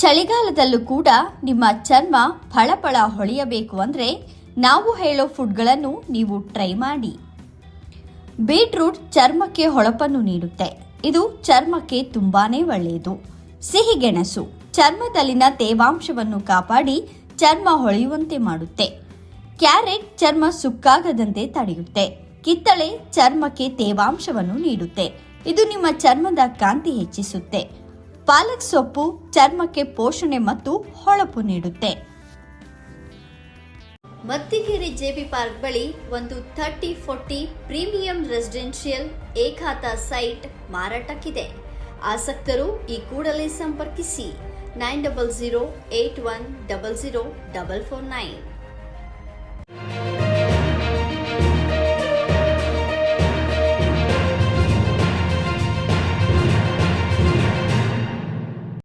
ಚಳಿಗಾಲದಲ್ಲೂ ಕೂಡ ನಿಮ್ಮ ಚರ್ಮ ಫಳಫಳ ಹೊಳೆಯಬೇಕು ಅಂದರೆ ನಾವು ಹೇಳೋ ಫುಡ್ಗಳನ್ನು ನೀವು ಟ್ರೈ ಮಾಡಿ. ಬೀಟ್ರೂಟ್ ಚರ್ಮಕ್ಕೆ ಹೊಳಪನ್ನು ನೀಡುತ್ತೆ. ಇದು ಚರ್ಮಕ್ಕೆ ತುಂಬಾನೇ ಒಳ್ಳೆಯದು. ಸಿಹಿಗೆಣಸು ಚರ್ಮದಲ್ಲಿನ ತೇವಾಂಶವನ್ನು ಕಾಪಾಡಿ ಚರ್ಮ ಹೊಳೆಯುವಂತೆ ಮಾಡುತ್ತೆ. ಕ್ಯಾರೆಟ್ ಚರ್ಮ ಸುಕ್ಕಾಗದಂತೆ ತಡೆಯುತ್ತೆ. ಕಿತ್ತಳೆ ಚರ್ಮಕ್ಕೆ ತೇವಾಂಶವನ್ನು ನೀಡುತ್ತೆ. ಇದು ನಿಮ್ಮ ಚರ್ಮದ ಕಾಂತಿ ಹೆಚ್ಚಿಸುತ್ತೆ. ಪಾಲಕ್ ಸೊಪ್ಪು ಚರ್ಮಕ್ಕೆ ಪೋಷಣೆ ಮತ್ತು ಹೊಳಪು ನೀಡುತ್ತೆ. ಮತ್ತಿಕೆರೆ ಜೆಪಿ ಪಾರ್ಕ್ ಬಳಿ ಒಂದು 30-40 ಪ್ರೀಮಿಯಂ ರೆಸಿಡೆನ್ಷಿಯಲ್ ಏಕಾಂತ ಸೈಟ್ ಮಾರಾಟಕ್ಕಿದೆ. ಆಸಕ್ತರು ಈ ಕೂಡಲೇ ಸಂಪರ್ಕಿಸಿ 9008100449.